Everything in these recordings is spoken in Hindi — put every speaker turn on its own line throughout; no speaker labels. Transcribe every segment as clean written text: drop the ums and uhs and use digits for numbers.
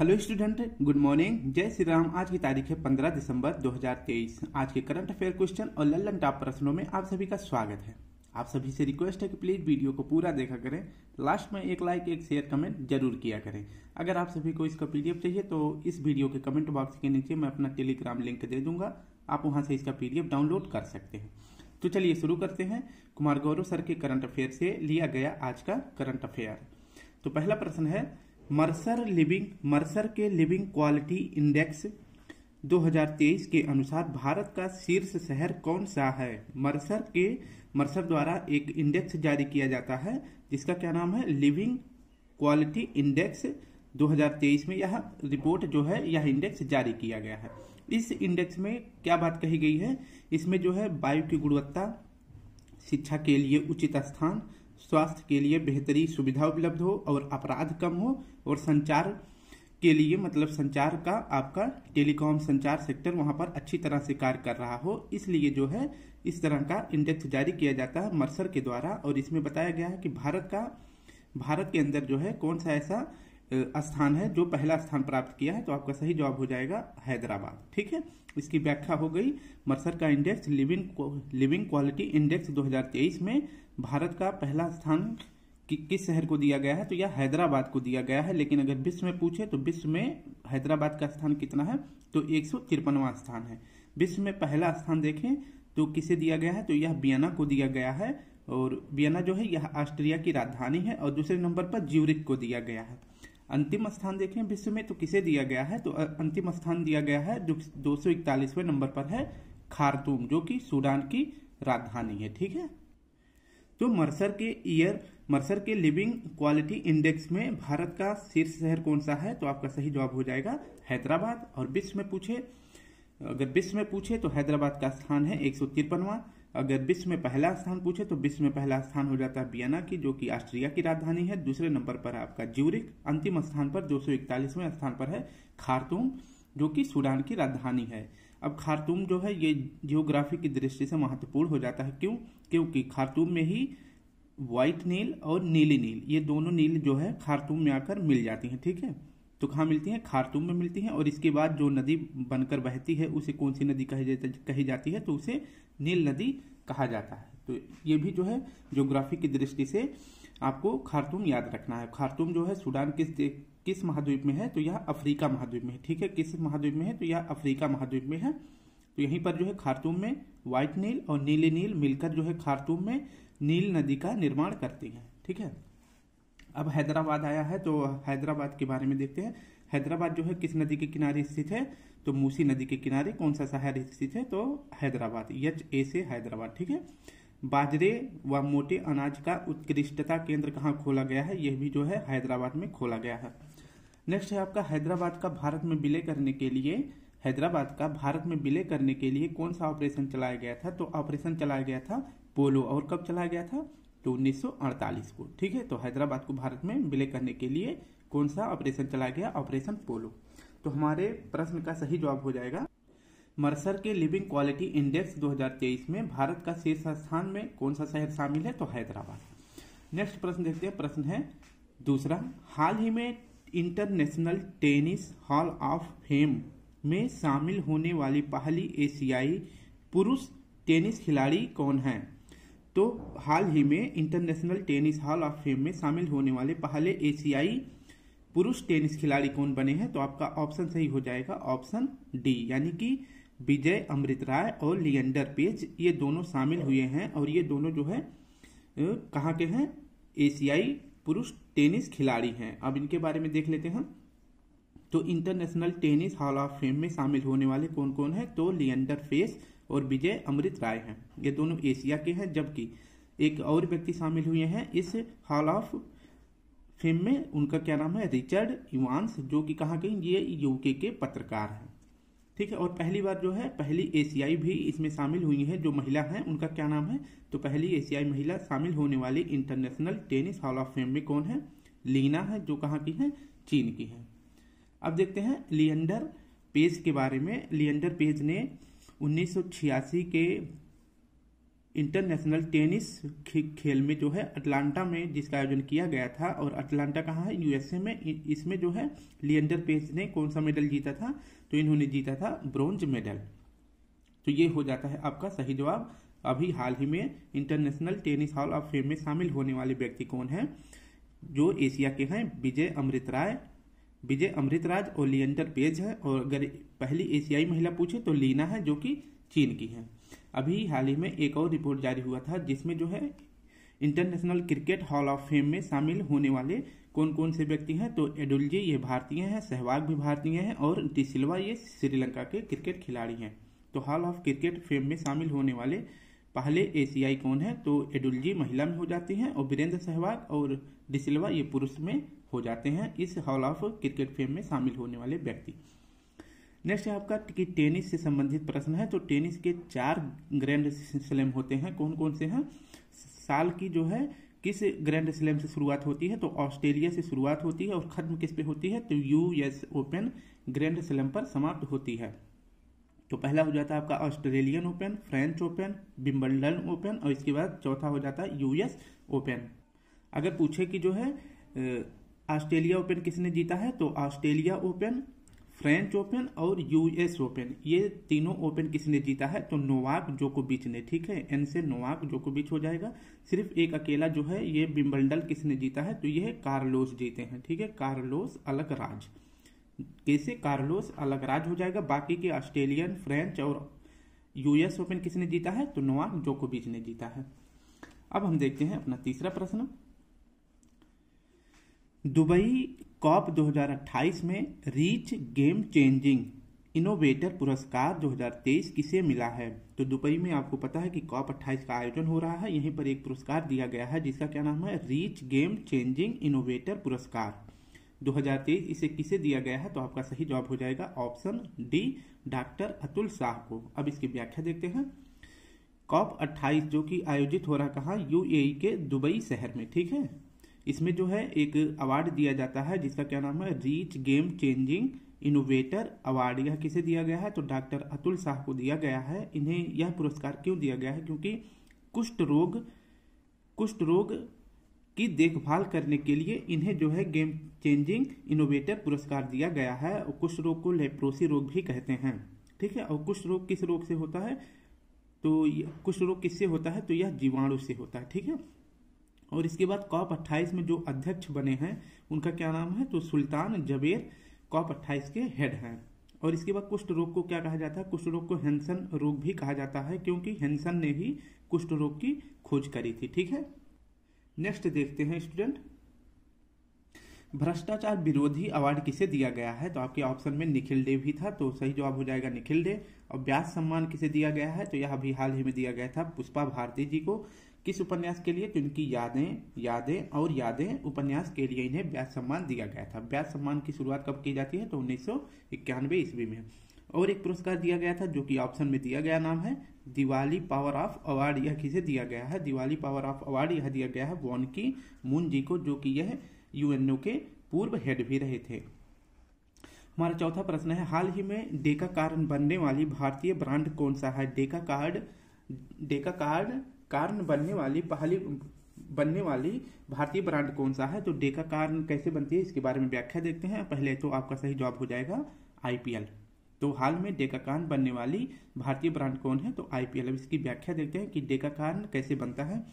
Hello student, good morning. जय श्री राम। आज की तारीख है 15 दिसंबर 2023। आज के करंट अफेयर क्वेश्चन और लल्लन टॉप प्रश्नों में आप सभी का स्वागत है। आप सभी से रिक्वेस्ट है कि प्लीज वीडियो को पूरा देखा करें। लास्ट में एक लाइक, एक शेयर, कमेंट जरूर किया करें। अगर आप सभी को इसका पीडीएफ चाहिए तो इस वीडियो के कमेंट बॉक्स के नीचे मैं अपना टेलीग्राम लिंक दे दूंगा, आप वहां से इसका पीडीएफ डाउनलोड कर सकते हैं। तो चलिए शुरू करते हैं। कुमार गौरव सर के करंट अफेयर से लिया गया आज का करंट अफेयर। तो पहला प्रश्न है, मर्सर के लिविंग क्वालिटी इंडेक्स 2023 के अनुसार भारत का शीर्ष शहर कौन सा है। मर्सर द्वारा एक इंडेक्स जारी किया जाता है जिसका क्या नाम है, लिविंग क्वालिटी इंडेक्स 2023 में यह रिपोर्ट जो है, यह इंडेक्स जारी किया गया है। इस इंडेक्स में क्या बात कही गई है, इसमें जो है वायु की गुणवत्ता, शिक्षा के लिए उचित स्थान, स्वास्थ्य के लिए बेहतरी सुविधा उपलब्ध हो और अपराध कम हो, और संचार के लिए मतलब संचार का आपका टेलीकॉम संचार सेक्टर वहां पर अच्छी तरह से कार्य कर रहा हो, इसलिए जो है इस तरह का इंडेक्स जारी किया जाता है मर्सर के द्वारा। और इसमें बताया गया है कि भारत के अंदर जो है कौन सा ऐसा स्थान है जो पहला स्थान प्राप्त किया है। तो आपका सही जवाब हो जाएगा हैदराबाद। ठीक है, इसकी व्याख्या हो गई। मर्सर का इंडेक्स लिविंग क्वालिटी इंडेक्स 2023 में भारत का पहला स्थान किस शहर को दिया गया है, तो यह हैदराबाद को दिया गया है। लेकिन अगर विश्व में पूछे तो विश्व में हैदराबाद का स्थान कितना है, तो 153वां स्थान है। विश्व में पहला स्थान देखें तो किसे दिया गया है, तो यह वियना को दिया गया है। और वियना जो है यह ऑस्ट्रिया की राजधानी है। और दूसरे नंबर पर ज्यूरिख को दिया गया है। अंतिम स्थान देखें विश्व में तो किसे दिया गया है, तो अंतिम स्थान दिया गया है जो 241वें नंबर पर है, खार्तूम, जो कि सूडान की राजधानी है। ठीक है, तो मर्सर के लिविंग क्वालिटी इंडेक्स में भारत का शीर्ष शहर कौन सा है, तो आपका सही जवाब हो जाएगा हैदराबाद। और अगर विश्व में पूछे तो हैदराबाद का स्थान है 153वां। अगर विश्व में पहला स्थान पूछे तो विश्व में पहला स्थान हो जाता है वियना की, जो कि ऑस्ट्रिया की राजधानी है। दूसरे नंबर पर है आपका ज्यूरिख। अंतिम स्थान पर 241वें स्थान पर है खार्तूम, जो कि सूडान की राजधानी है। अब खार्तूम जो है ये जियोग्राफी की दृष्टि से महत्वपूर्ण हो जाता है। क्योंकि खार्तूम में ही व्हाइट नील और नीली नील, ये दोनों नील जो है खार्तूम में आकर मिल जाती हैं। ठीक है, तो कहाँ मिलती हैं, खार्तूम में मिलती हैं। और इसके बाद जो नदी बनकर बहती है उसे कौन सी नदी कही जाती है, तो उसे नील नदी कहा जाता है। तो ये भी जो है ज्योग्राफी की दृष्टि से आपको खार्तूम याद रखना है। खार्तूम जो है सूडान किस महाद्वीप में है, तो यह अफ्रीका महाद्वीप में है। ठीक है, किस महाद्वीप में है, तो यह अफ्रीका महाद्वीप में है। तो यहीं पर जो है खार्तूम में व्हाइट नील और नीली नील मिलकर जो है खार्तूम में नील नदी का निर्माण करती है। ठीक है, अब हैदराबाद आया है तो हैदराबाद के बारे में देखते हैं। हैदराबाद जो है किस नदी के किनारे स्थित है, तो मूसी नदी के किनारे कौन सा शहर स्थित है, तो हैदराबाद, HA से हैदराबाद। ठीक है, बाजरे व मोटे अनाज का उत्कृष्टता केंद्र कहाँ खोला गया है, यह भी जो है हैदराबाद में खोला गया है। नेक्स्ट है आपका हैदराबाद का भारत में विलय करने के लिए कौन सा ऑपरेशन चलाया गया था, तो ऑपरेशन चलाया गया था पोलो। और कब चलाया गया था, तो 1948 को। ठीक है, तो हैदराबाद को भारत में विलय करने के लिए कौन सा ऑपरेशन चलाया गया, ऑपरेशन पोलो। तो हमारे प्रश्न का सही जवाब हो जाएगा, मर्सर के लिविंग क्वालिटी इंडेक्स 2023 में भारत का शीर्ष स्थान में कौन सा शहर शामिल है, तो हैदराबाद। नेक्स्ट प्रश्न देखते हैं। प्रश्न है दूसरा, हाल ही में international tennis hall of fame में शामिल होने वाली पहली एशियाई पुरुष टेनिस खिलाड़ी कौन है। तो हाल ही में international tennis hall of fame में शामिल होने वाले पहले एशियाई पुरुष टेनिस खिलाड़ी कौन बने हैं, तो आपका ऑप्शन सही हो जाएगा ऑप्शन डी, यानी कि विजय अमृत राय और लिएंडर पेज, ये दोनों शामिल हुए हैं। और ये दोनों जो है कहाँ के हैं, एशियाई पुरुष टेनिस खिलाड़ी हैं। अब इनके बारे में देख लेते हैं। तो international tennis hall of fame में शामिल होने वाले कौन कौन है, तो लिएंडर पेज और विजय अमृत राय हैं। ये दोनों एशिया के हैं। जबकि एक और व्यक्ति शामिल हुए हैं इस हॉल ऑफ फेम में, उनका क्या नाम है, रिचर्ड इवांस, जो कि कहाँ के, ये यूके के पत्रकार हैं। ठीक है, और पहली बार जो है पहली एशियाई भी इसमें शामिल हुई है, जो महिला हैं उनका क्या नाम है, तो पहली एशियाई महिला शामिल होने वाली international tennis hall of fame में कौन है, लीना है, जो कहाँ की है, चीन की है। अब देखते हैं लिएंडर पेज के बारे में। लिएंडर पेज ने 1986 के इंटरनेशनल टेनिस खेल में जो है अटलांटा में जिसका आयोजन किया गया था, और अटलांटा कहाँ है, यूएसए में। इसमें जो है लिएंडर पेज ने कौन सा मेडल जीता था, तो इन्होंने जीता था ब्रोंज मेडल। तो ये हो जाता है आपका सही जवाब। अभी हाल ही में international tennis hall of fame में शामिल होने वाले व्यक्ति कौन है, जो एशिया के हैं, विजय अमृतराज और लिएंडर पेज है। और अगर पहली एशियाई महिला पूछे तो लीना है, जो कि चीन की है। अभी हाल ही में एक और रिपोर्ट जारी हुआ था जिसमें जो है international cricket hall of fame में शामिल होने वाले कौन कौन से व्यक्ति हैं, तो एडुल्जी ये भारतीय हैं, सहवाग भी भारतीय हैं, और डिसिल्वा ये श्रीलंका के क्रिकेट खिलाड़ी हैं। तो हॉल ऑफ क्रिकेट फेम में शामिल होने वाले पहले एशियाई कौन है, तो एडुल्जी महिला में हो जाती हैं, और वीरेंद्र सहवाग और डिसिल्वा ये पुरुष में हो जाते हैं इस हॉल ऑफ क्रिकेट फेम में शामिल होने वाले व्यक्ति। नेक्स्ट है आपका कि टेनिस से संबंधित प्रश्न है। तो टेनिस के 4 ग्रैंड स्लैम होते हैं, कौन कौन से हैं। साल की जो है किस ग्रैंड स्लैम से शुरुआत होती है, तो ऑस्ट्रेलिया से शुरुआत होती है, और खत्म किस पे होती है, तो यूएस ओपन ग्रैंड स्लैम पर समाप्त होती है। तो पहला हो जाता है आपका Australian open, French open, Wimbledon open, और इसके बाद चौथा हो जाता है यूएस ओपन। अगर पूछे कि जो है ऑस्ट्रेलिया ओपन किसने जीता है, तो ऑस्ट्रेलिया ओपन, फ्रेंच ओपन और यूएस ओपन, ये तीनों ओपन किसने जीता है, तो नोवाक जोकोविच ने। ठीक है, एन से नोवाक जोकोविच हो जाएगा। सिर्फ एक अकेला जो है ये विंबलडन किसने जीता है, तो ये कार्लोस जीते हैं। ठीक है, कार्लोस अलकराज, कैसे कार्लोस अलकराज हो जाएगा। बाकी के ऑस्ट्रेलियन, फ्रेंच और यूएस ओपन किसने जीता है, तो नोवाक जोकोविच ने जीता है। अब हम देखते हैं अपना तीसरा प्रश्न। दुबई कॉप 2028 में रीच गेम चेंजिंग इनोवेटर पुरस्कार 2023 किसे मिला है। तो दुबई में आपको पता है कि कॉप 28 का आयोजन हो रहा है, यहीं पर एक पुरस्कार दिया गया है जिसका क्या नाम है, रीच गेम चेंजिंग इनोवेटर पुरस्कार 2023। इसे किसे दिया गया है, तो आपका सही जवाब हो जाएगा option D, doctor Atul Shah को। अब इसकी व्याख्या देखते हैं। कॉप 28 जो कि आयोजित हो रहा कहाँ, यूएई के दुबई शहर में। ठीक है, इसमें जो है एक अवार्ड दिया जाता है जिसका क्या नाम है, reach game changing innovator award. यह किसे दिया गया है, तो डॉक्टर अतुल शाह को दिया गया है। इन्हें यह पुरस्कार क्यों दिया गया है, क्योंकि कुष्ठ रोग की देखभाल करने के लिए इन्हें जो है गेम चेंजिंग इनोवेटर पुरस्कार दिया गया है। और कुष्ठ रोग को लेप्रोसी रोग भी कहते हैं। ठीक है, और कुष्ठ रोग किस रोग से होता है, तो कुष्ठ रोग किससे होता है, तो यह जीवाणु से होता है। ठीक है, और इसके बाद कॉप 28 में जो अध्यक्ष बने हैं उनका क्या नाम है, तो सुल्तान जबेर कॉप 28 के हेड हैं। और इसके बाद कुष्ठ रोग को क्या कहा जाता है, कुष्ठ रोग को हैंसन रोग भी कहा जाता है, क्योंकि हैंसन ने ही कुष्ठ रोग की खोज करी थी। ठीक है, नेक्स्ट देखते हैं स्टूडेंट, भ्रष्टाचार विरोधी अवार्ड किसे दिया गया है, तो आपके ऑप्शन में निखिल डे भी था, तो सही जवाब हो जाएगा निखिल डे। और व्यास सम्मान किसे दिया गया है, तो यह अभी हाल ही में दिया गया था पुष्पा भारती जी को। किस उपन्यास के लिए, तो इनकी यादें उपन्यास के लिए इन्हें व्यास सम्मान दिया गया था। व्यास सम्मान की शुरुआत कब की जाती है, तो 1991 ईस्वी में। और एक पुरस्कार दिया गया था जो कि ऑप्शन में दिया गया नाम है दिवाली पावर ऑफ अवार्ड। यह किसे दिया गया है, दिवाली पावर ऑफ अवार्ड यह दिया गया है वॉन की मून जी को, जो कि यह यूएनओ के पूर्व हेड भी रहे थे। हमारा चौथा प्रश्न है, हाल ही में डेका कार्न बनने वाली भारतीय ब्रांड कौन सा है। डेका कार्न बनने वाली भारतीय ब्रांड कौन सा है, तो डेका कार्न कैसे बनती है इसके बारे में व्याख्या देखते हैं। पहले तो आपका सही जवाब हो जाएगा आईपीएल। तो हाल में डेका कार्न बनने वाली भारतीय ब्रांड कौन है, तो आईपीएल। अब इसकी व्याख्या देखते हैं कि डेका कार्न कैसे बनता है।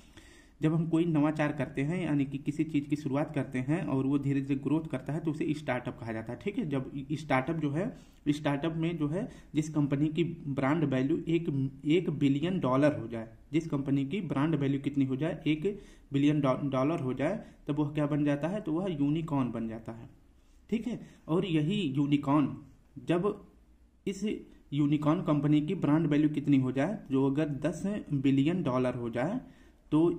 जब हम कोई नवाचार करते हैं, यानी कि किसी चीज की शुरुआत करते हैं और वो धीरे धीरे ग्रोथ करता है, तो उसे स्टार्टअप कहा जाता है। ठीक है, जब स्टार्टअप जो है, स्टार्टअप में जो है जिस कंपनी की ब्रांड वैल्यू एक बिलियन डॉलर हो जाए, जिस कंपनी की ब्रांड वैल्यू कितनी हो जाए, 1 बिलियन डॉलर हो जाए, तब वह क्या बन जाता है, तो वह यूनिकॉर्न बन जाता है। ठीक है, और यही यूनिकॉर्न, जब इस यूनिकॉर्न कंपनी की ब्रांड वैल्यू कितनी हो जाए, जो अगर 10 बिलियन डॉलर हो जाए, तो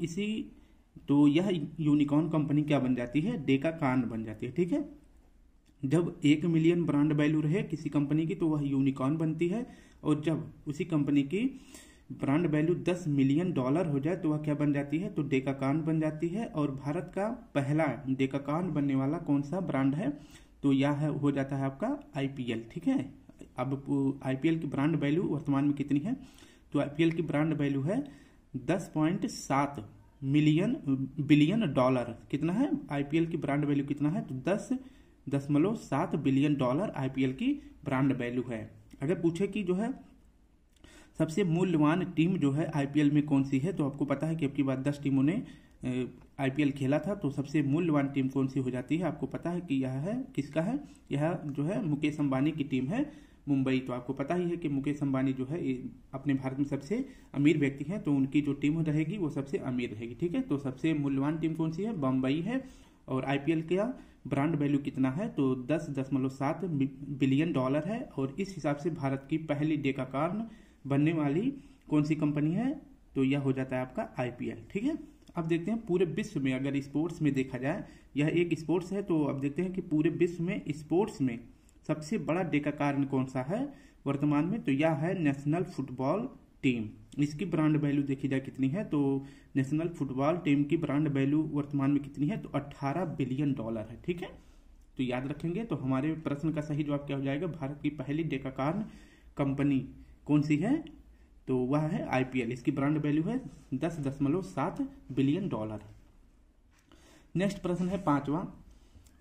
यह यूनिकॉर्न कंपनी क्या बन जाती है, डेका कार्न बन जाती है। ठीक है, जब 1 मिलियन ब्रांड वैल्यू रहे किसी कंपनी की, तो वह यूनिकॉर्न बनती है। और जब उसी कंपनी की ब्रांड वैल्यू 10 मिलियन डॉलर हो जाए, तो वह क्या बन जाती है, तो डेका कार्न बन जाती है। और भारत का पहला डेका कार्न बनने वाला कौन सा ब्रांड है, तो यह हो जाता है आपका आईपीएल। ठीक है, अब आईपीएल की ब्रांड वैल्यू वर्तमान में कितनी है, तो आईपीएल की ब्रांड वैल्यू है 10.7 बिलियन डॉलर कितना है आईपीएल की ब्रांड वैल्यू कितना है, तो 10.7 बिलियन डॉलर आईपीएल की ब्रांड वैल्यू है। अगर पूछे कि जो है सबसे मूल्यवान टीम जो है आईपीएल में कौन सी है, तो आपको पता है कि अब की बात 10 टीमों ने आईपीएल खेला था, तो सबसे मूल्यवान टीम कौन सी हो जाती है, आपको पता है कि यह है किसका है, यह जो है मुकेश अंबानी की टीम है मुंबई। तो आपको पता ही है कि मुकेश अंबानी जो है अपने भारत में सबसे अमीर व्यक्ति हैं, तो उनकी जो टीम रहेगी वो सबसे अमीर रहेगी। ठीक है, तो सबसे मूल्यवान टीम कौन सी है, बम्बई है। और आईपीएल का ब्रांड वैल्यू कितना है, तो 10.7 बिलियन डॉलर है। और इस हिसाब से भारत की पहली डेकाकॉर्न बनने वाली कौन सी कंपनी है, तो यह हो जाता है आपका आईपीएल। ठीक है, अब देखते हैं पूरे विश्व में अगर स्पोर्ट्स में देखा जाए, यह एक स्पोर्ट्स है, तो अब देखते हैं कि पूरे विश्व में स्पोर्ट्स में सबसे बड़ा डेकाकॉर्न कौन सा है वर्तमान में, तो यह है नेशनल फुटबॉल टीम। इसकी ब्रांड वैल्यू देखी जाए कितनी है, तो नेशनल फुटबॉल टीम की ब्रांड वैल्यू वर्तमान में कितनी है, तो 18 बिलियन डॉलर है। ठीक है, तो याद रखेंगे। तो हमारे प्रश्न का सही जवाब क्या हो जाएगा, भारत की पहली डेकाकॉर्न कंपनी कौन सी है, तो वह है आईपीएल। इसकी ब्रांड वैल्यू है 10.7 बिलियन डॉलर। नेक्स्ट प्रश्न है 5वां,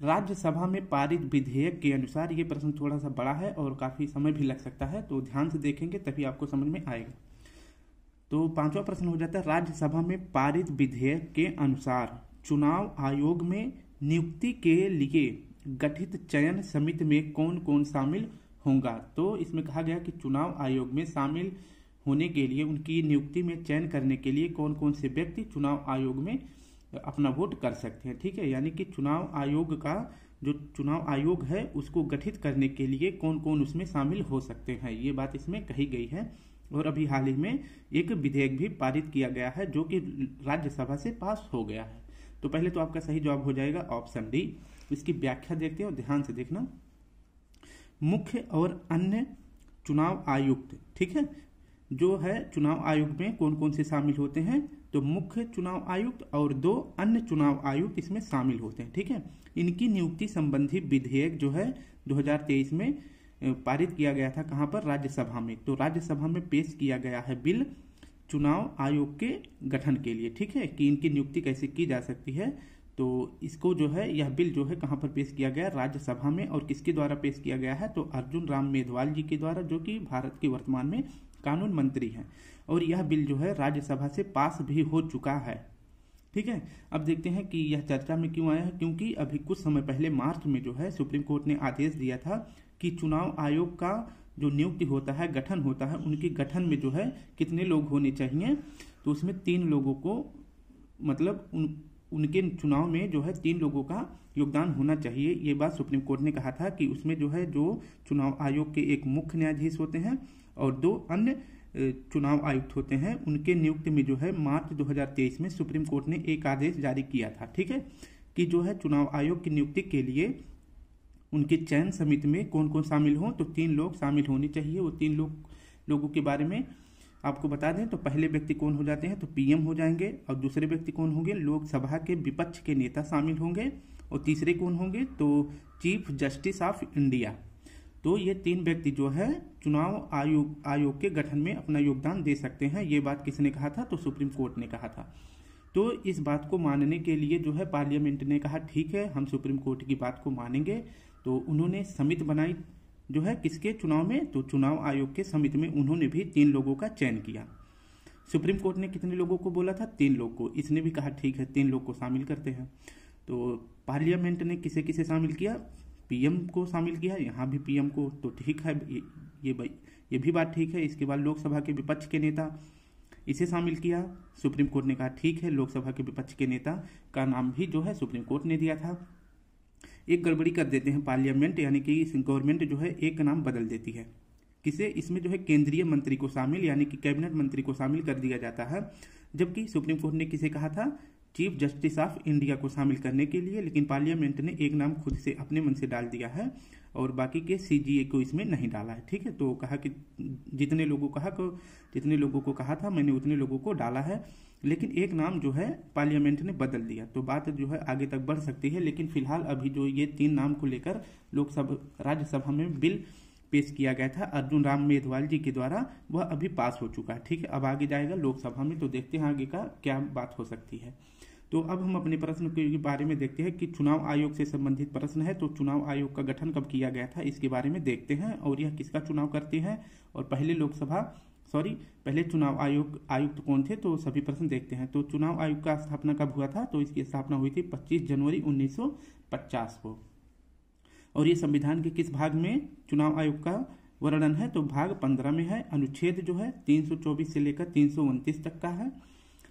राज्यसभा में पारित विधेयक के अनुसार, ये प्रश्न थोड़ा सा बड़ा है और काफी समय भी लग सकता है, तो ध्यान से देखेंगे तभी आपको समझ में आएगा। तो 5वां प्रश्न हो जाता है, राज्यसभा में पारित विधेयक के अनुसार चुनाव आयोग में नियुक्ति के लिए गठित चयन समिति में कौन कौन शामिल होगा। तो इसमें कहा गया कि चुनाव आयोग में शामिल होने के लिए, उनकी नियुक्ति में चयन करने के लिए कौन कौन से व्यक्ति चुनाव आयोग में अपना वोट कर सकते हैं। ठीक है, यानी कि चुनाव आयोग का जो चुनाव आयोग है उसको गठित करने के लिए कौन कौन उसमें शामिल हो सकते हैं, ये बात इसमें कही गई है। और अभी हाल ही में एक विधेयक भी पारित किया गया है जो कि राज्यसभा से पास हो गया है। तो पहले तो आपका सही जवाब हो जाएगा ऑप्शन डी। इसकी व्याख्या देखते हैं और ध्यान से देखना। मुख्य और अन्य चुनाव आयुक्त, ठीक है, जो है चुनाव आयोग में कौन कौन से शामिल होते हैं, तो मुख्य चुनाव आयुक्त और 2 अन्य चुनाव आयुक्त इसमें शामिल होते हैं। ठीक है, इनकी नियुक्ति संबंधी विधेयक जो है 2023 में पारित किया गया था, कहां पर, राज्यसभा में। तो राज्यसभा में पेश किया गया है बिल चुनाव आयोग के गठन के लिए। ठीक है, कि इनकी नियुक्ति कैसे की जा सकती है, तो इसको जो है यह बिल जो है कहां पर पेश किया गया, राज्यसभा में। और किसके द्वारा पेश किया गया है, तो अर्जुन राम मेघवाल जी के द्वारा, जो कि भारत के वर्तमान में कानून मंत्री हैं। और यह बिल जो है राज्यसभा से पास भी हो चुका है। ठीक है, अब देखते हैं कि यह चर्चा में क्यों आया है, क्योंकि अभी कुछ समय पहले मार्च में जो है सुप्रीम कोर्ट ने आदेश दिया था कि चुनाव आयोग का जो नियुक्ति होता है, गठन होता है, उनके गठन में जो है कितने लोग होने चाहिए, तो उसमें 3 लोगों को, मतलब उनके चुनाव में जो है 3 लोगों का योगदान होना चाहिए। ये बात सुप्रीम कोर्ट ने कहा था कि उसमें जो है जो चुनाव आयोग के एक मुख्य न्यायाधीश होते हैं और 2 अन्य चुनाव आयुक्त होते हैं, उनके नियुक्ति में जो है मार्च 2023 में सुप्रीम कोर्ट ने एक आदेश जारी किया था। ठीक है, कि जो है चुनाव आयोग की नियुक्ति के लिए उनके चयन समिति में कौन कौन शामिल हों, तो 3 लोग शामिल होने चाहिए। वो 3 लोगों के बारे में आपको बता दें, तो पहले व्यक्ति कौन हो जाते हैं, तो पीएम हो जाएंगे। और दूसरे व्यक्ति कौन होंगे, लोकसभा के विपक्ष के नेता शामिल होंगे। और तीसरे कौन होंगे, तो चीफ जस्टिस ऑफ इंडिया। तो ये 3 व्यक्ति जो है चुनाव आयोग के गठन में अपना योगदान दे सकते हैं। ये बात किसने कहा था, तो सुप्रीम कोर्ट ने कहा था। तो इस बात को मानने के लिए जो है पार्लियामेंट ने कहा ठीक है, हम सुप्रीम कोर्ट की बात को मानेंगे। तो उन्होंने समिति बनाई जो है किसके चुनाव में, तो चुनाव आयोग के समिति में उन्होंने भी 3 लोगों का चयन किया। सुप्रीम कोर्ट ने कितने लोगों को बोला था, 3 लोग को। इसने भी कहा ठीक है 3 लोग को शामिल करते हैं। तो पार्लियामेंट ने किसे किसे शामिल किया, पीएम को शामिल किया, यहाँ भी पीएम को, तो ठीक है, ये भी बात ठीक है। इसके बाद लोकसभा के विपक्ष के नेता, इसे शामिल किया। सुप्रीम कोर्ट ने कहा ठीक है, लोकसभा के विपक्ष के नेता का नाम भी जो है सुप्रीम कोर्ट ने दिया था। एक गड़बड़ी कर देते हैं पार्लियामेंट, यानी कि गवर्नमेंट जो है एक नाम बदल देती है। किसे, इसमें जो है केंद्रीय मंत्री को शामिल, यानी कि कैबिनेट मंत्री को शामिल कर दिया जाता है। जबकि सुप्रीम कोर्ट ने किसे कहा था, चीफ जस्टिस ऑफ इंडिया को शामिल करने के लिए, लेकिन पार्लियामेंट ने एक नाम खुद से अपने मन से डाल दिया है और बाकी के सीजीए को इसमें नहीं डाला है। ठीक है, तो कहा कि जितने लोगों को कहा था मैंने उतने लोगों को डाला है, लेकिन एक नाम जो है पार्लियामेंट ने बदल दिया। तो बात जो है आगे तक बढ़ सकती है, लेकिन फिलहाल अभी जो ये 3 नाम को लेकर राज्यसभा में बिल पेश किया गया था अर्जुन राम मेघवाल जी के द्वारा, वह अभी पास हो चुका है। ठीक है, अब आगे जाएगा लोकसभा में, तो देखते हैं आगे का क्या बात हो सकती है। तो अब हम अपने प्रश्न के बारे में देखते हैं कि चुनाव आयोग से संबंधित प्रश्न है। तो चुनाव आयोग का गठन कब किया गया था इसके बारे में देखते हैं, और यह किसका चुनाव करते हैं, और पहले चुनाव आयुक्त कौन थे, तो सभी प्रश्न देखते हैं। तो चुनाव आयोग का स्थापना कब हुआ था, तो इसकी स्थापना हुई थी 25 जनवरी 1950 को। और ये संविधान के किस भाग में चुनाव आयोग का वर्णन है, तो भाग 15 में है। अनुच्छेद जो है 324 से लेकर 329 तक का है।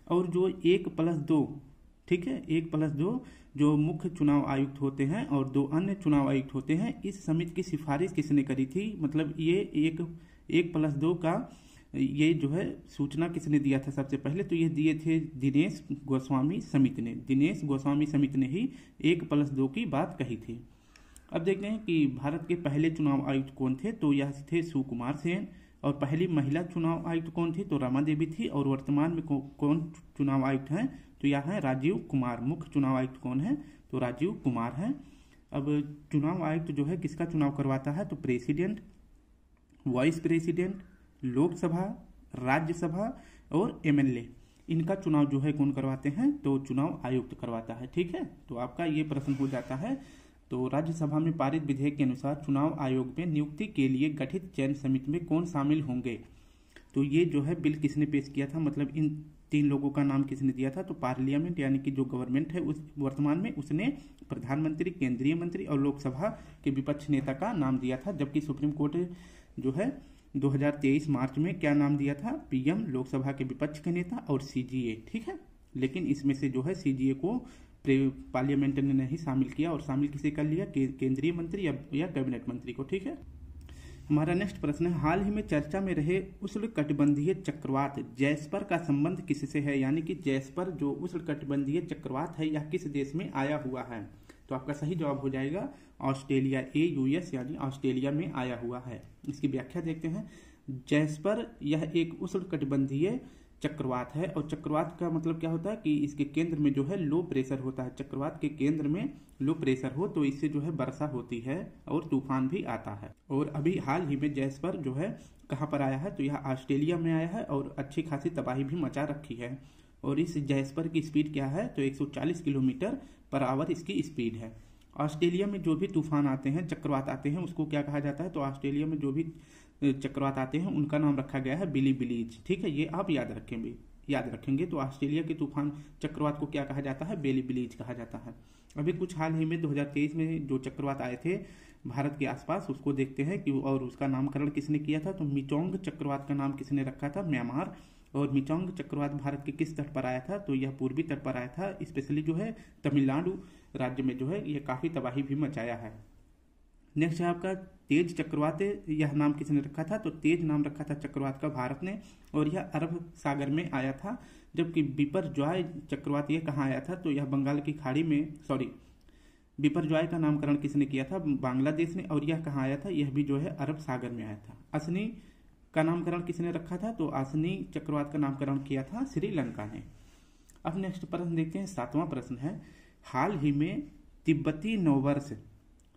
और जो 1+2, ठीक है, 1+2 जो मुख्य चुनाव आयुक्त होते हैं और 2 अन्य चुनाव आयुक्त होते हैं, इस समिति की सिफारिश किसने करी थी, मतलब ये 1+2 का ये जो है सूचना किसने दिया था सबसे पहले, तो ये दिए थे दिनेश गोस्वामी समिति ने। दिनेश गोस्वामी समिति ने ही 1+2 की बात कही थी। अब देखते हैं कि भारत के पहले चुनाव आयुक्त कौन थे, तो यह थे सुकुमार सेन। और पहली महिला चुनाव आयुक्त कौन थी, तो रमा देवी थी। और वर्तमान में कौन चुनाव आयुक्त हैं, तो यह है राजीव कुमार। मुख्य चुनाव आयुक्त कौन है, तो राजीव कुमार हैं। अब चुनाव आयुक्त जो है किसका चुनाव करवाता है, तो president, vice president, Lok Sabha, Rajya Sabha और एमएलए, इनका चुनाव जो है कौन करवाते हैं, तो चुनाव आयुक्त करवाता है। ठीक है, तो आपका ये प्रश्न हो जाता है। तो राज्यसभा में पारित विधेयक के अनुसार चुनाव आयोग में नियुक्ति के लिए गठित चयन समिति में कौन शामिल होंगे, तो ये जो है बिल किसने पेश किया था, मतलब इन 3 लोगों का नाम किसने दिया था, तो पार्लियामेंट यानी कि जो गवर्नमेंट है उस वर्तमान में, उसने प्रधानमंत्री, केंद्रीय मंत्री और लोकसभा के विपक्ष नेता का नाम दिया था। जबकि सुप्रीम कोर्ट जो है 2023 मार्च में क्या नाम दिया था, पीएम, लोकसभा के विपक्ष के नेता और सीजीए। ठीक है, लेकिन इसमें से जो है सीजीए को पार्लियामेंट ने नहीं शामिल किया, और शामिल किसे कर लिया, केंद्रीय मंत्री या कैबिनेट मंत्री को। ठीक है, हमारा नेक्स्ट प्रश्न है, हाल ही में चर्चा में रहे उष्णकटिबंधीय चक्रवात जैस्पर का संबंध किससे है, यानी कि जैस्पर जो उष्णकटिबंधीय चक्रवात है यह किस देश में आया हुआ है, तो आपका सही जवाब हो जाएगा ऑस्ट्रेलिया। AUS यानी ऑस्ट्रेलिया में आया हुआ है। इसकी व्याख्या देखते हैं। जैस्पर यह एक उष्णकटिबंधीय चक्रवात है, और चक्रवात का मतलब क्या होता है कि इसके केंद्र में जो है लो प्रेशर होता है। चक्रवात के केंद्र में लो प्रेशर हो तो इससे जो है वर्षा होती है और तूफान भी आता है। और अभी हाल ही में जैस्पर जो है कहाँ पर आया है, तो यह ऑस्ट्रेलिया में आया है और अच्छी खासी तबाही भी मचा रखी है। और इस जैस्पर की स्पीड क्या है, तो 140 किलोमीटर पर आवर इसकी स्पीड है। ऑस्ट्रेलिया में जो भी तूफान आते हैं, चक्रवात आते हैं, उसको क्या कहा जाता है, तो ऑस्ट्रेलिया में जो भी चक्रवात आते हैं उनका नाम रखा गया है बिली बिलीज। ठीक है, ये आप याद रखेंगे। तो ऑस्ट्रेलिया के तूफान चक्रवात को क्या कहा जाता है, बेली बिलीज कहा जाता है। अभी कुछ हाल ही में 2023 में जो चक्रवात आए थे भारत के आसपास, उसको देखते हैं कि और उसका नामकरण किसने किया था, तो मिचोंग चक्रवात का नाम किसने रखा था, म्यांमार। और मिचोंग चक्रवात भारत के किस तट पर आया था, तो यह पूर्वी तट पर आया था। स्पेशली जो है तमिलनाडु राज्य में जो है यह काफी तबाही भी मचाया है। नेक्स्ट है आपका तेज चक्रवात, यह नाम किसने रखा था, तो तेज नाम रखा था चक्रवात का भारत ने, और यह अरब सागर में आया था। जबकि बिपरजॉय चक्रवात यह कहाँ आया था, तो यह बंगाल की खाड़ी में, बिपरजॉय का नामकरण किसने किया था, बांग्लादेश ने। और यह कहाँ आया था, यह भी जो है अरब सागर में आया था। असनी का नामकरण किसने रखा था, तो असनी चक्रवात का नामकरण किया था श्रीलंका ने। अब नेक्स्ट प्रश्न देखते हैं, 7वां प्रश्न है, हाल ही में तिब्बती नववर्ष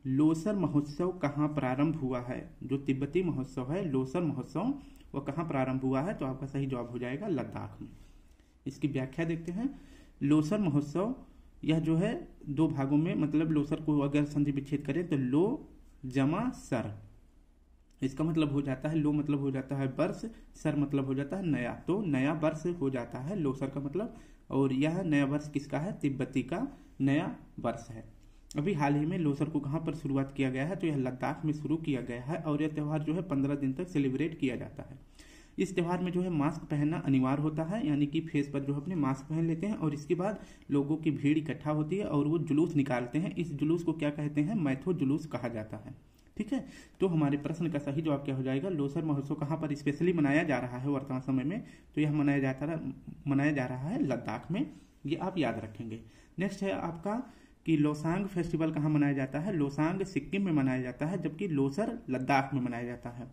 लोसर महोत्सव कहाँ प्रारंभ हुआ है। जो तिब्बती महोत्सव है लोसर महोत्सव, वो कहाँ प्रारंभ हुआ है, तो आपका सही जवाब हो जाएगा लद्दाख में। इसकी व्याख्या देखते हैं। लोसर महोत्सव यह जो है 2 भागों में, मतलब लोसर को अगर संधि विच्छेद करें तो लो जमा सर, इसका मतलब हो जाता है, लो मतलब हो जाता है वर्ष, सर मतलब हो जाता है नया, तो नया वर्ष हो जाता है लोसर का मतलब। और यह नया वर्ष किसका है, तिब्बती का नया वर्ष है। अभी हाल ही में लोसर को कहाँ पर शुरुआत किया गया है, तो यह लद्दाख में शुरू किया गया है। और यह त्यौहार जो है 15 दिन तक सेलिब्रेट किया जाता है। इस त्यौहार में जो है मास्क पहनना अनिवार्य होता है, यानी कि फेस पर जो है अपने मास्क पहन लेते हैं। और इसके बाद लोगों की भीड़ इकट्ठा होती है और वो जुलूस निकालते हैं। इस जुलूस को क्या कहते हैं, मैथो जुलूस कहा जाता है। ठीक है, तो हमारे प्रश्न का सही जवाब क्या हो जाएगा, लोसर महोत्सव कहाँ पर स्पेशली मनाया जा रहा है वर्तमान समय में, तो यह मनाया जा रहा है लद्दाख में। ये आप याद रखेंगे। नेक्स्ट है आपका कि लोसांग फेस्टिवल कहाँ मनाया जाता है। लोसांग सिक्किम में मनाया जाता है, जबकि लोसर लद्दाख में मनाया जाता है।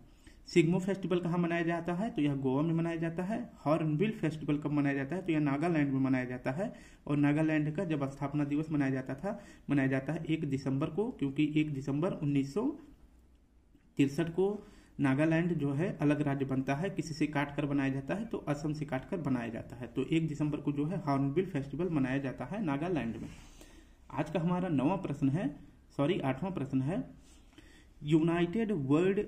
सिग्मो फेस्टिवल कहाँ मनाया जाता है, तो यह गोवा में मनाया जाता है। हॉर्नबिल फेस्टिवल कब मनाया जाता है, तो यह नागालैंड में मनाया जाता है। और नागालैंड का जब स्थापना दिवस मनाया जाता है 1 दिसंबर को, क्योंकि 1 दिसंबर 63 को नागालैंड जो है अलग राज्य बनता है, किसी से काट कर बनाया जाता है तो असम से काट कर बनाया जाता है। तो 1 दिसंबर को जो है हॉर्नबिल फेस्टिवल मनाया जाता है नागालैंड में। आज का हमारा 8वां प्रश्न है, यूनाइटेड वर्ल्ड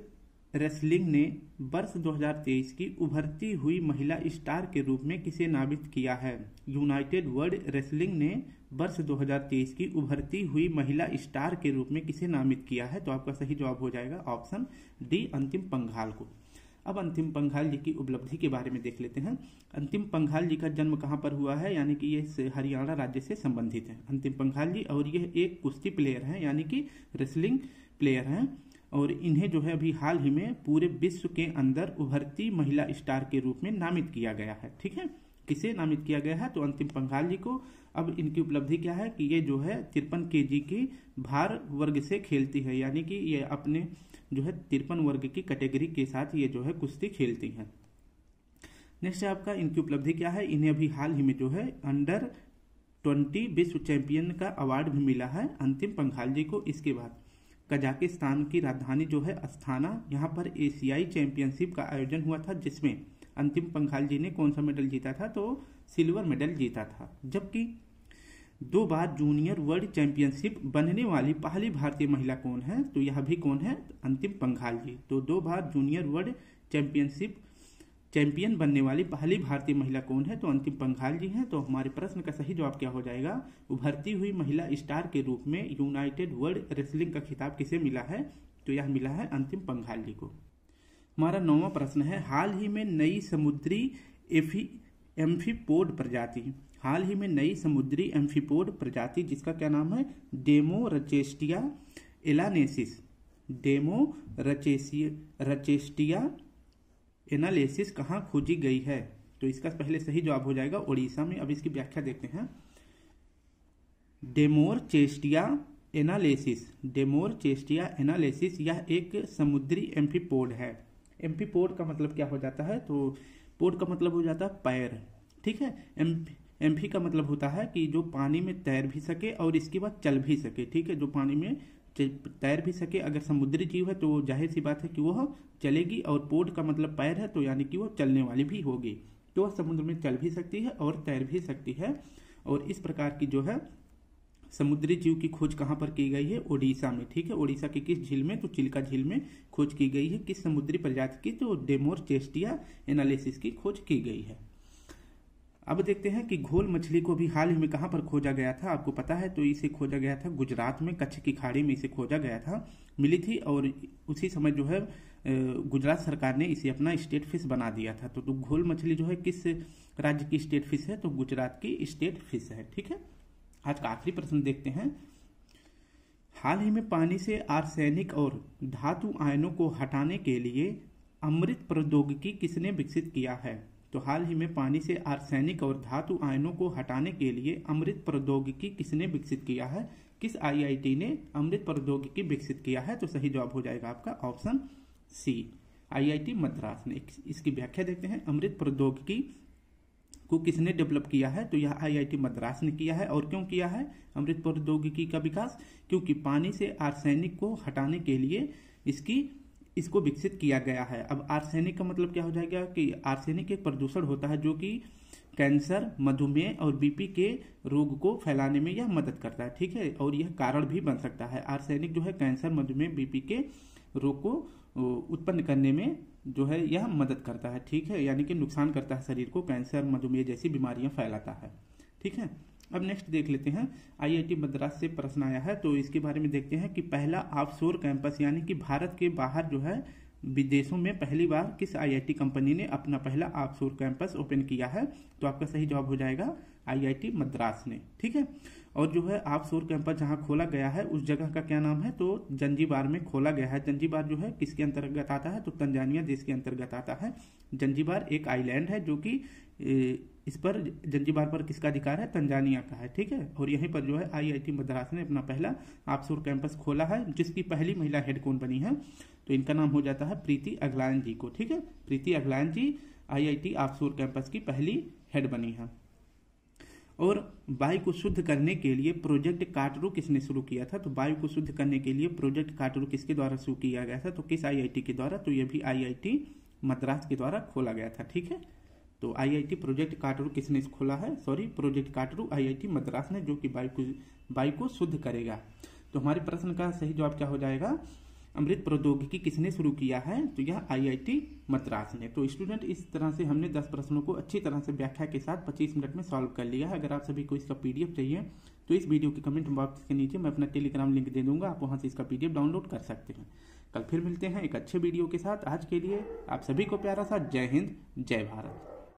रेसलिंग ने वर्ष 2023 की उभरती हुई महिला स्टार के रूप में किसे नामित किया है? यूनाइटेड वर्ल्ड रेसलिंग ने वर्ष 2023 की उभरती हुई महिला स्टार के रूप में किसे नामित किया है? तो आपका सही जवाब हो जाएगा ऑप्शन डी, अंतिम पंघाल को। अब अंतिम पंघाल जी की उपलब्धि के बारे में देख लेते हैं। अंतिम पंघाल जी का जन्म कहाँ पर हुआ है, यानी कि ये हरियाणा राज्य से संबंधित है अंतिम पंघाल जी, और यह एक कुश्ती प्लेयर हैं, यानी कि रेसलिंग प्लेयर हैं, और इन्हें जो है अभी हाल ही में पूरे विश्व के अंदर उभरती महिला स्टार के रूप में नामित किया गया है। ठीक है, किसे नामित किया गया है? तो अंतिम पंघाल जी को। अब इनकी उपलब्धि क्या है कि ये जो है 53 kg की भार वर्ग से खेलती है, यानी कि ये अपने जो है 53 वर्ग की कैटेगरी के साथ ये जो है कुश्ती खेलती हैं। नेक्स्ट आपका इनकी उपलब्धि क्या है? इन्हें अभी हाल ही में जो है अंडर 20 विश्व चैंपियन का अवार्ड भी मिला है अंतिम पंघाल जी को। इसके बाद कजाकिस्तान की राजधानी जो है अस्थाना, यहाँ पर एशियाई चैंपियनशिप का आयोजन हुआ था, जिसमें अंतिम पंघाल जी ने कौन सा मेडल जीता था? तो सिल्वर मेडल जीता था। जबकि 2 बार जूनियर वर्ल्ड चैंपियनशिप बनने वाली पहली भारतीय महिला कौन है? तो यह भी कौन है? अंतिम पंघाल जी। तो 2 बार जूनियर वर्ल्ड चैंपियनशिप चैंपियन बनने वाली पहली भारतीय महिला कौन है? तो अंतिम पंघाल जी हैं। तो हमारे प्रश्न का सही जवाब क्या हो जाएगा? उभरती हुई महिला स्टार के रूप में यूनाइटेड वर्ल्ड रेसलिंग का खिताब किसे मिला है? तो यह मिला है अंतिम पंघाल जी को। हमारा 9वां प्रश्न है, हाल ही में नई समुद्री एम्फीपोड प्रजाति, हाल ही में नई समुद्री एम्फीपोड प्रजाति जिसका क्या नाम है? डेमोरचेस्टिया एलानेसिस, डेमोरचेस्टिया एनालिसिस कहाँ खोजी गई है? तो इसका पहले सही जवाब हो जाएगा उड़ीसा में। अब इसकी व्याख्या देखते हैं। डेमोरचेस्टिया एनालिसिस यह एक समुद्री एम्फीपोड है। एम्फीपोड का मतलब क्या हो जाता है? तो पोड का मतलब हो जाता है पैर। ठीक है, एम्फी का मतलब होता है कि जो पानी में तैर भी सके और इसके बाद चल भी सके। ठीक है, जो पानी में तैर भी सके। अगर समुद्री जीव है तो जाहिर सी बात है कि वह चलेगी, और पोड का मतलब पैर है तो यानी कि वह चलने वाली भी होगी। तो वह समुद्र में चल भी सकती है और तैर भी सकती है। और इस प्रकार की जो है समुद्री जीव की खोज कहाँ पर की गई है? उड़ीसा में। ठीक है, उड़ीसा की किस झील में? तो चिल्का झील में खोज की गई है। किस समुद्री प्रजाति की? तो डेमोरचेस्टिया एनालिसिस की खोज की गई है। अब देखते हैं कि घोल मछली को भी हाल ही में कहाँ पर खोजा गया था, आपको पता है? तो इसे खोजा गया था गुजरात में, कच्छ की खाड़ी में इसे खोजा गया था, मिली थी, और उसी समय जो है गुजरात सरकार ने इसे अपना स्टेट फिश बना दिया था। तो घोल मछली जो है किस राज्य की स्टेट फिश है? तो गुजरात की स्टेट फिश है। ठीक है, आज का आखिरी प्रश्न देखते हैं। हाल ही में पानी से आर्सेनिक और धातु आयनों को हटाने के लिए अमृत प्रौद्योगिकी किसने विकसित किया है? तो हाल ही में पानी से आर्सेनिक और धातु आयनों को हटाने के लिए अमृत प्रौद्योगिकी किसने विकसित किया है? किस आईआईटी ने अमृत प्रौद्योगिकी विकसित किया है? तो सही जवाब हो जाएगा आपका ऑप्शन सी, आईआईटी मद्रास ने। इसकी व्याख्या देखते हैं। अमृत प्रौद्योगिकी को किसने डेवलप किया है? तो यह आईआईटी मद्रास ने किया है। और क्यों किया है अमृत प्रौद्योगिकी का विकास? क्योंकि पानी से आर्सेनिक को हटाने के लिए इसको विकसित किया गया है। अब आर्सेनिक का मतलब क्या हो जाएगा कि आर्सेनिक एक प्रदूषण होता है जो कि कैंसर, मधुमेह और बीपी के रोग को फैलाने में यह मदद करता है। ठीक है, और यह कारण भी बन सकता है। आर्सेनिक जो है कैंसर, मधुमेह, बीपी के रोग को उत्पन्न करने में जो है यह मदद करता है। ठीक है, यानी कि नुकसान करता है शरीर को, कैंसर, मधुमेह जैसी बीमारियां फैलाता है। ठीक है, अब नेक्स्ट देख लेते हैं। आईआईटी मद्रास से प्रश्न आया है, तो इसके बारे में देखते हैं कि पहला ऑफशोर कैंपस, यानी कि भारत के बाहर जो है विदेशों में पहली बार किस आईआईटी कंपनी ने अपना पहला ऑफशोर कैंपस ओपन किया है? तो आपका सही जवाब हो जाएगा आईआईटी मद्रास ने। ठीक है, और जो है ऑफशोर कैंपस जहां खोला गया है उस जगह का क्या नाम है? तो जंजीबार में खोला गया है। जंजीबार जो है किसके अंतर्गत आता है? तो तंजानिया देश के अंतर्गत आता है। जंजीबार एक आइलैंड है जो कि इस पर जंजीबार पर किसका अधिकार है? तंजानिया का है। ठीक है, और यहीं पर जो है आईआईटी मद्रास ने अपना पहला ऑफशोर कैंपस खोला है, जिसकी पहली महिला हेड कौन बनी है? तो इनका नाम हो जाता है प्रीति अगलान जी को। ठीक है, प्रीति अगलान जी आईआईटी ऑफशोर कैंपस की पहली हेड बनी है। और वायु को शुद्ध करने के लिए प्रोजेक्ट काटरू किसने शुरू किया था? तो वायु को शुद्ध करने के लिए प्रोजेक्ट काटरू किसके द्वारा शुरू किया गया था? तो किस आईआईटी के द्वारा? तो यह भी आईआईटी मद्रास के द्वारा खोला गया था। ठीक है, तो आईआईटी प्रोजेक्ट काटरू किसने खोला है? Sorry, project Katru IIT Madras ने, जो कि वायु को शुद्ध करेगा। तो हमारे प्रश्न का सही जवाब क्या हो जाएगा? अमृत प्रौद्योगिकी किसने शुरू किया है? तो यह आईआईटी मद्रास ने। तो स्टूडेंट, इस तरह से हमने 10 प्रश्नों को अच्छी तरह से व्याख्या के साथ 25 मिनट में सॉल्व कर लिया है। अगर आप सभी को इसका पीडीएफ चाहिए तो इस वीडियो के कमेंट बॉक्स के नीचे मैं अपना टेलीग्राम लिंक दे दूंगा, आप वहां से इसका पीडीएफ डाउनलोड कर सकते हैं। कल फिर मिलते हैं एक अच्छे वीडियो के साथ। आज के लिए आप सभी को प्यारा सा जय हिंद, जय भारत।